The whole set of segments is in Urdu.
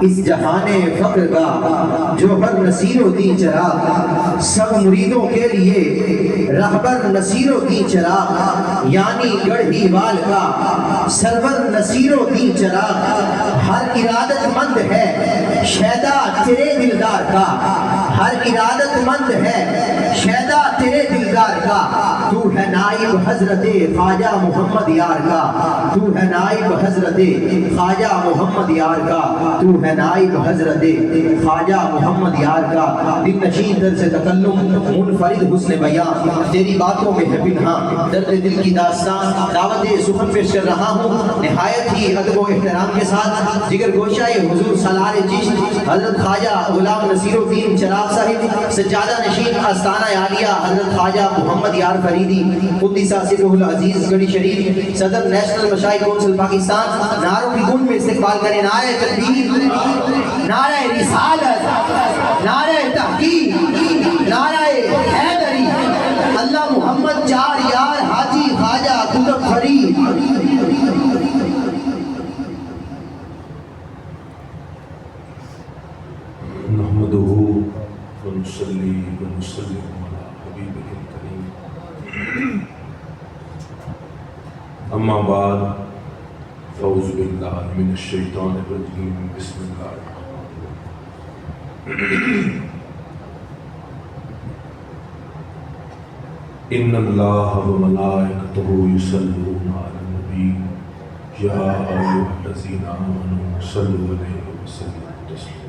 اس جہان فقر کا جوہر نصیر و دی چراغ، سب مریدوں کے لیے رہبر نصیر و دی چراغ، یعنی گڑھی وال کا سرور نصیر و دی چراغ، ہر ارادت مند ہے شیدا تیرے دلدار کا، ہر ارادت مند ہے شیدا تیرے دلدار کا، تو ہے نائب حضرت خواجہ محمد یار کا، تو ہے نائب حضرت خواجہ محمد یار کا، تو ہے نائب حضرت خواجہ محمد یار کا، دل نشین در سے تکلم منفرد حسن بیان، تیری باتوں میں ہے پنہاں درد دل کی داستان، دعوت سخن پیش کر رہا ہوں نہایت ہی ادب و احترام کے ساتھ، جگر گوشہ حضور سالار چشت حضرت خواجہ غلام نصیر الدین چراغ صاحب، سجادہ نشین آستانہ عالیہ حضرت خواجہ محمد یار فریدی قدس سرہ العزیز گڑھی شریف، صدر نیشنل مشائخ کونسل پاکستان، نعروں کی گونج میں استقبال کریں، نعرہ تکبیر، نعرہ رسالت، نعرہ تحقیق، نعرہ حیدری، اللہ محمد چار یار حاجی خواجہ قطب فرید۔ نحمده ونصلي ونسلم على حبيبه الكريم، اما بعد، فاعوذ باللہ من الشیطان الرجیم، بسم اللہ الرحمن الرحیم۔ ان اللہ وملائکتہ یصلون علی النبی یا ایھا الذین آمنوا صلوا علیہ وسلموا تسلیما۔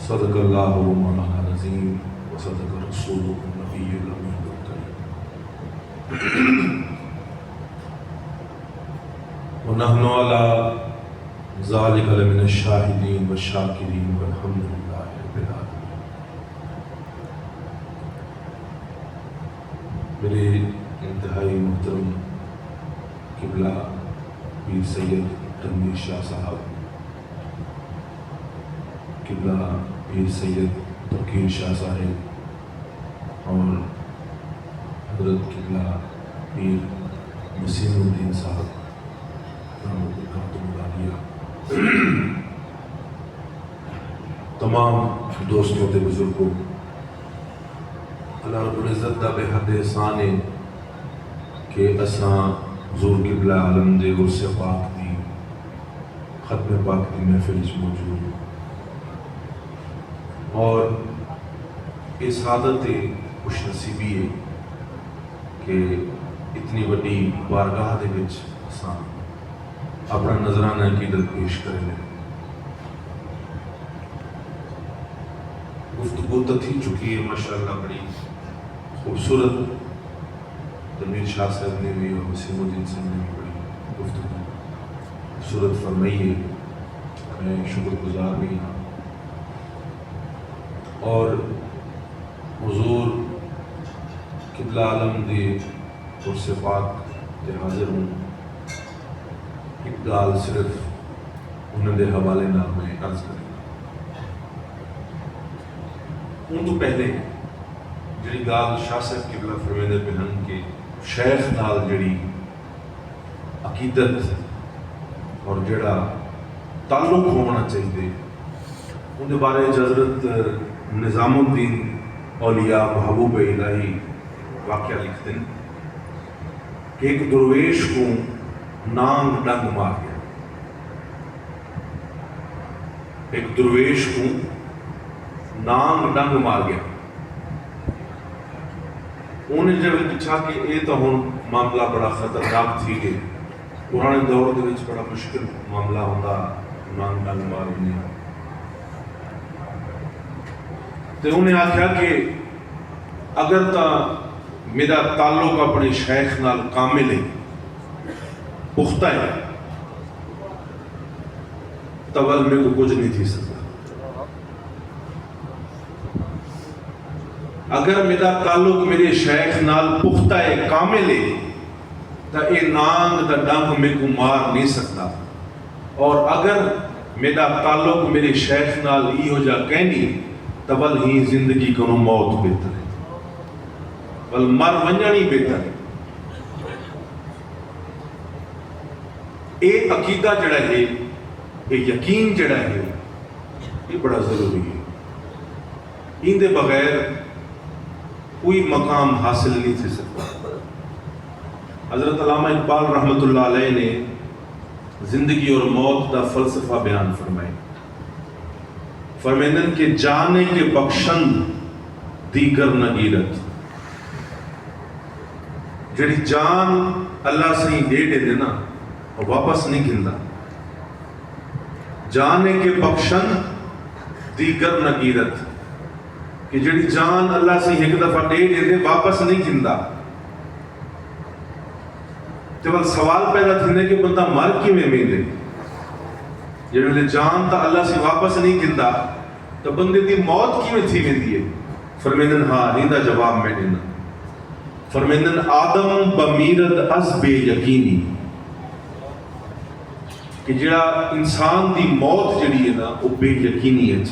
صدق اللہ مولانا العظیم وصدق رسولہ النبی الامین الکریم، ونحن علی ذلک لمن الشاہدین والشاکرین والحمد للہ رب العالمین۔ میرے انتہائی محترم قبلہ پیر سید تنویر شاہ صاحب، قبلہ پیر سید توقیر شاہ صاحب، اور حضرت قبلہ پیر وسیم الدین صاحب رحمۃ اللہ علیہ، تمام دوستوں تے بزرگوں، اللہ رب العزت دا بے حد احسان ہے کہ اساں حضور قبلہ عالم دے عرص پاک دی ختم پاک دی محفل وچ موجود ہوں، اور اس سعادت خوش نصیبی ہے کہ اتنی بڑی بارگاہ دے وچ اساں اپنا نذرانہ عقیدت پیش کریں۔ گفتگو تو تھی چکی ہے ماشاءاللہ، بڑی خوبصورت تنویر شاہ صاحب نے بھی اور وسیم الدین صاحب نے بھی بڑی گفتگو خوبصورت فرمائی ہے، میں شکر گزار بھی ہوں، اور حضور قبلہ عالم دے عرص پاک تے حاضر ہوں۔ ایک گال صرف انہوں دے حوالے نال میں عرض کریں، ان تو پہلے جڑی گال شاہ صاحب قبلہ فرمیندے پہن کے شیخ نال جڑی عقیدت اور جڑا تعلق ہونا چاہیے، ان کے بارے حضرت نظام الدین اولیاء محبوب الہی واقعہ لکھتے ہیں کہ ایک درویش کو نانگ ڈنگ مار گیا، ایک درویش کو نانگ ڈنگ مار گیا۔ انہیں جب پوچھا کہ یہ تو ہوں معاملہ بڑا خطرناک تھی کہ پرانے دور دے وچ بڑا مشکل معاملہ ہوتا نانگ ڈنگ مارنے، تو انہیں آخیا کہ اگر تا میرا تعلق اپنے شیخ نال کامل ہے، پختہ ہے، تول میں کو کچھ نہیں تھی سکتا۔ اگر میرا تعلق میرے شیخ نال پختہ ہے، کامل ہے، تو اے نانگ دا ڈنگ میں کو مار نہیں سکتا، اور اگر میرا تعلق میرے شیخ نال ای ہو جا کہنی، تول ہی زندگی کنو موت بہتر ہے، بل مر ونجانی بہتر ہے۔ یہ عقیدہ جڑا ہے، یہ یقین جڑا ہے، یہ بڑا ضروری ہے. ان دے بغیر کوئی مقام حاصل نہیں تھی سکتا. حضرت علامہ اقبال رحمۃ اللہ علیہ نے زندگی اور موت دا فلسفہ بیان فرمائے. فرمیندن کہ جانے کے بخشند دیگر نگیرت. جڑی جان اللہ سے دے دے نا اور واپس نہیں گھندا. جانے کے بخشند دیگر نگیرت، کہ جڑی جان اللہ سے ایک دفعہ دے دے واپس نہیں گھندا. تو بل سوال پیدا تھے کہ بندہ مر کی میں دے جڑے جان تا اللہ سے واپس نہیں گھندا تو بندے دی موت کی میں تھی میں دیئے. فرمیندن ہاں ہندہ جواب میں دینا. فرمیندن آدم بمیرد از بے یقینی، کہ جڑا انسان دی موت جڑی ہے نا وہ بے یقینی ہے.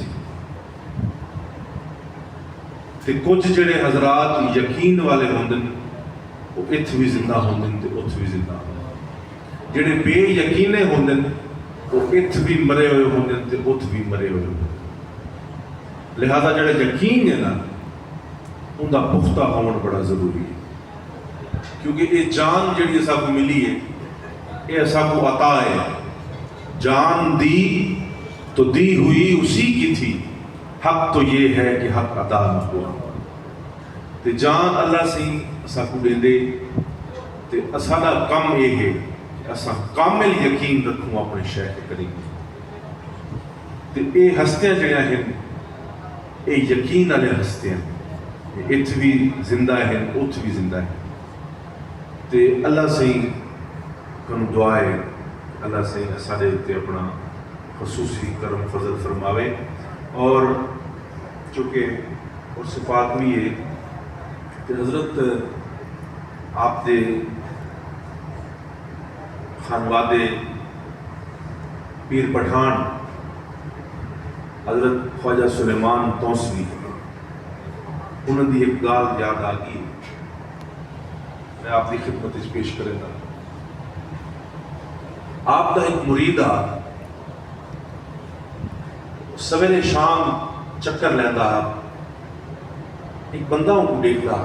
تے کچھ جڑے حضرات یقین والے ہوندن وہ اتھ بھی زندہ ہوندن تے اتھ بھی زندہ ہوندن. جڑے بے یقینے ہوندن وہ اتھ بھی مرے ہوئے ہوندن تے اتھ بھی مرے ہوئے ہوندن. لہذا جڑے یقین ہے نا ان دا پختہ ہون بڑا ضروری ہے. کیونکہ یہ جان جڑی ایسا کو ملی ہے یہ ایسا کو عطا ہے. جان دی تو دی ہوئی اسی کی تھی، حق تو یہ ہے کہ حق ادا نہ ہوا. تے جان اللہ سے اسا کو دے دے تے اساڑا کم یہ ہے کہ اسا کامل یقین رکھوں اپنے شیخ کریم. تے اے ہستیاں جڑیاں ہیں اے یقین والے ہستیاں، اتھ بھی زندہ ہیں اتھ بھی زندہ ہیں. تے اللہ سے کن دعائے اللہ سے اساڑے تے اپنا خصوصی کرم فضل فرماوے. اور چونکہ اور صفات بھی ہے کہ حضرت آپ دے خانوادے پیر پٹھان حضرت خواجہ سلیمان توسوی انہوں نے ایک گال یاد آ گئی، میں آپ کی خدمت اس پیش کرے گا. آپ کا ایک مرید آ سویرے شام چکر لینا، ایک بندہ ان کو دیکھتا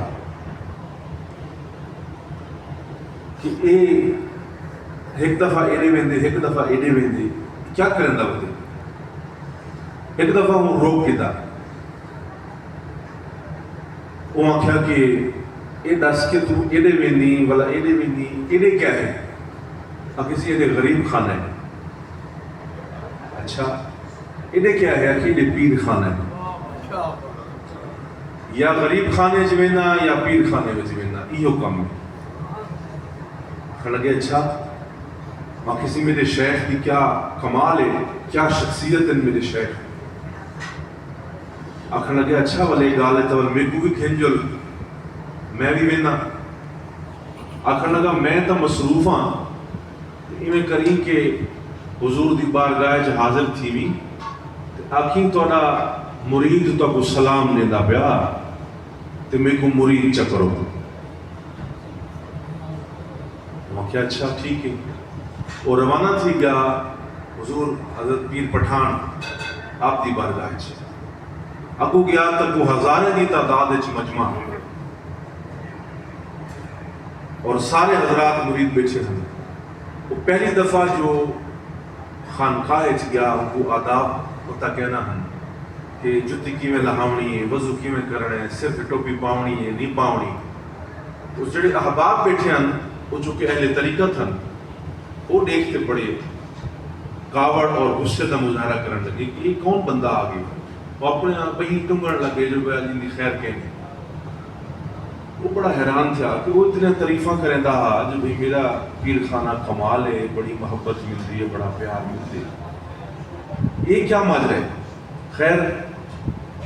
کہ اے ایک دفعہ ایڈے ویندے ایک دفعہ ایڈے ویندے کیا کریں دا بندے. ایک دفعہ وہ روک کے دا وہ آکھیا کہ اے دس کے تو ایڈے ویندی والا ایڈے ویندی ایڈے کیا ہے؟ کسی ایڈے غریب خانہ ہے. اچھا ایڈے کیا ہے کہ ایڈے پیر خانہ ہے. یا غریب خانے جوینا یا پیر خانے میں جوینا یہ کام ہے. لگے اچھا ماں کسی میرے شیخ کی کیا کمال ہے، کیا شخصیت ہے میرے شیخ. آخر لگے اچھا والے گال ہے تو میرے کو بھی کھینجل میں بھی وینا. آخر لگا میں تو مصروف ہاں میں کریں کہ حضور دی بارگاہ حاضر تھی بھی آخیں توڑا مرید تو کو سلام نے دا پیا تو میں کو مرید چکرو. وہ کیا اچھا ٹھیک ہے. اور روانہ تھی گیا حضور حضرت پیر پٹھان آپ دی بارگاہ چھے. اگو گیا تک وہ ہزارے دی تعداد چ مجمع اور سارے حضرات مرید بیٹھے ہیں. وہ پہلی دفعہ جو خانقاہ گیا ان کو آداب ہوتا کہنا ہے کہ جتی کی میں لہاونی ہے، وضو کی میں کرنا ہے، صرف ٹوپی پاؤنی ہے نہیں پاؤنی. تو جڑے احباب بیٹھے ہیں وہ جو کہ اہل طریقت ہیں وہ دیکھتے پڑے کاوڑ اور غصے کا مظاہرہ کرنے لگے کہ یہ کون بندہ آ گیا. وہ اپنے آپ ہی ٹنگڑ لگے جو کہ جن کی خیر کہنے. وہ بڑا حیران تھا کہ وہ اتنے تعریفہ کریں دا جو بھئی میرا پیر خانہ کمال ہے، بڑی محبت ملتی ہے، بڑا پیار ملتی ہے. یہ کیا ماجرا ہے؟ خیر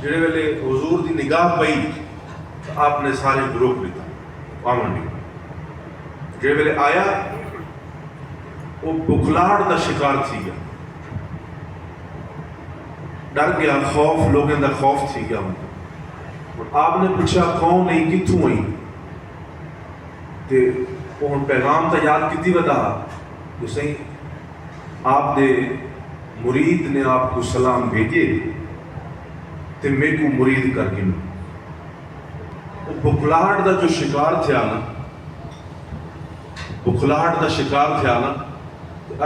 جڑے ویلے حضور دی نگاہ پئی تو آپ نے سارے گروہ لیتا آمن دی. جڑے ویلے آیا وہ بکھلاڑ دا شکار تھی گیا، ڈر گیا، خوف لوگوں دا خوف تھی گیا. آپ نے پوچھا کون نہیں کتوں ہوئی تے وہ پیغام تا یاد کیتی ودا جو صحیح آپ دے مرید نے آپ کو سلام بھیجے تے میں کو مرید کر گئے. بکھلاہٹ دا جو شکار تھیا نا، بکھلاہٹ دا شکار تھیا نا،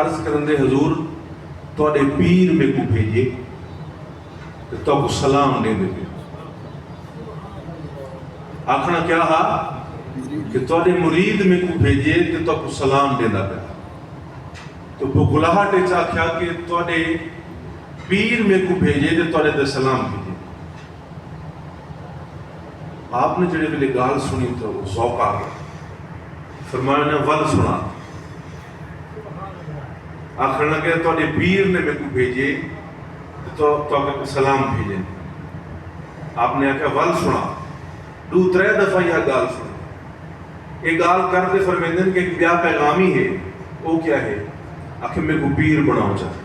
عرض کرن دے حضور تواڈے پیر میں کو بھیجے تے تو کو سلام دے دے. آکھنا کیا ہا کہ تواڈے مرید میں کو بھیجے تے تو کو سلام دیندا پیا. تو بکھلاہٹ وچ آکھیا کہ تواڈے پیر میں کو بھیجے تے تواڈے تے سلام بھیجے. آپ نے جڑے ویلے گال سنی تو ذوق آ گیا. فرمایا نے ول سنا. آخر لگے تواڈے پیر نے میں کو بھیجے تو کو سلام بھیجے. آپ نے آخیا ول سنا. 2-3 دفعہ یہ گال سنی. یہ گال کرتے فرمیندے کہ ایک بیا پیغامی ہے. وہ کیا ہے؟ آخر میں کو پیر بناؤ چاہتے.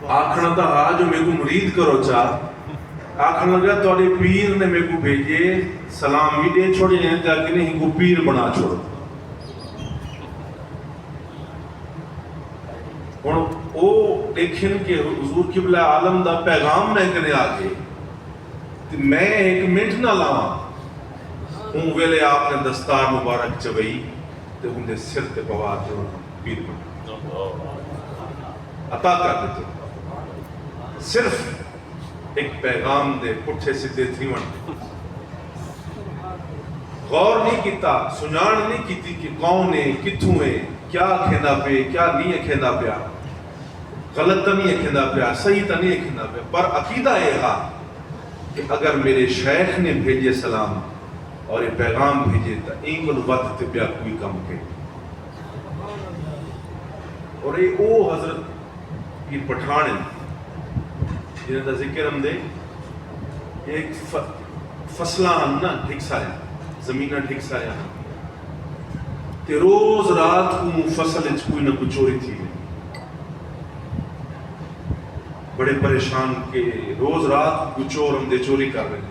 آخنا تھا آج میں کو مرید کرو چاہ. آخنا لگا تواڈے پیر نے میں کو بھیجے سلام بھی دے چھوڑے ہیں تاکہ نہیں کو پیر بنا چھوڑو. اور وہ دیکھیں کہ حضور قبلہ عالم دا پیغام میں کنے آگے میں ایک منٹ نہ لاؤں. ہوں ویلے آپ نے دستار مبارک چوئی تے ہوں دے سر تے پوا تے پیر بنا عطا کر دیتے. صرف ایک پیغام دے پٹھے سدھے تھیون. غور نہیں کیتا، سنجان نہیں کیتی کہ کون ہے، کتھوں ہے، کیا کھیندا پے، کیا نہیں کھیندا پیا، غلط تو نہیں کھیندا پیا، صحیح تو نہیں کھیندا پیا. پر عقیدہ یہ ہے کہ اگر میرے شیخ نے بھیجے سلام اور یہ پیغام بھیجے تو اینگل وقت تے پیا کوئی کم کے. اور یہ او حضرت یہ پٹھان جنہیں دا ذکر ہم دے ایک فصلہ ہم نا ٹھیک سارے زمینہ ٹھیک سارے تے روز رات کو فصل اچ کوئی نہ کوئی چوری تھی. بڑے پریشان کے روز رات کو چور ہم دے چوری کر رہے.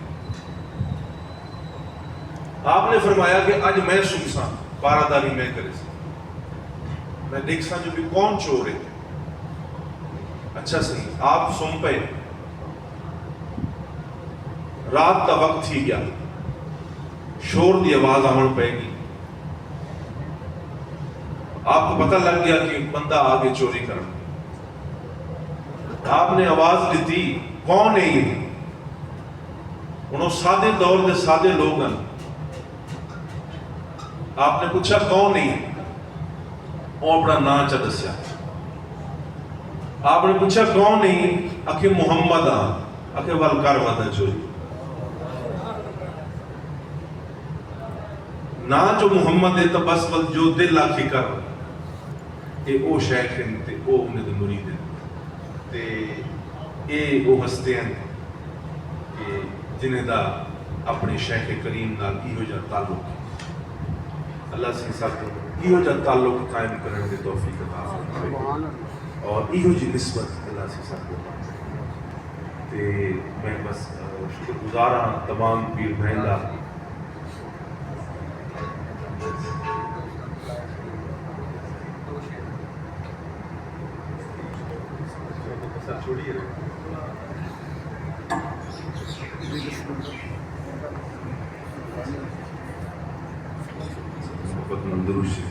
آپ نے فرمایا کہ آج میں سنساں پاراداری میں کرے سے میں دیکھ سا جو بھی کون چور ہے. اچھا صحیح آپ سن پہ رات کا وقت ہی گیا، شور دی آواز آمن پہ گی. آپ کو پتہ لگ گیا کہ بندہ آگے چوری کرنا. آپ نے آواز دیتی کون ہے یہ؟ انہوں سادے دور دے سادے لوگ ہیں. آپ نے پوچھا کون نہیں؟ وہ اپنا نام چا دسیا. آپ نے پوچھا کون نہیں؟ آخر محمد آن. آخر والکار وعدہ چوری نا جو محمد ہے تو بس جو دل آکھی کر اے او شیخ ہیں تے او انہیں دے مرید ہیں تے اے او ہستے ہیں کہ جنہیں دا اپنے شیخ کریم نال ایہو جا تعلق ہے. اللہ سے ساتھ ایہو جا تعلق قائم کرنے دے توفیق عطا فرمائے اور ایہو جی نسبت اللہ سے ساتھ تے میں بس شکر گزار ہاں تمام پیر بہن دا. چھوڑیے محبت مندروشی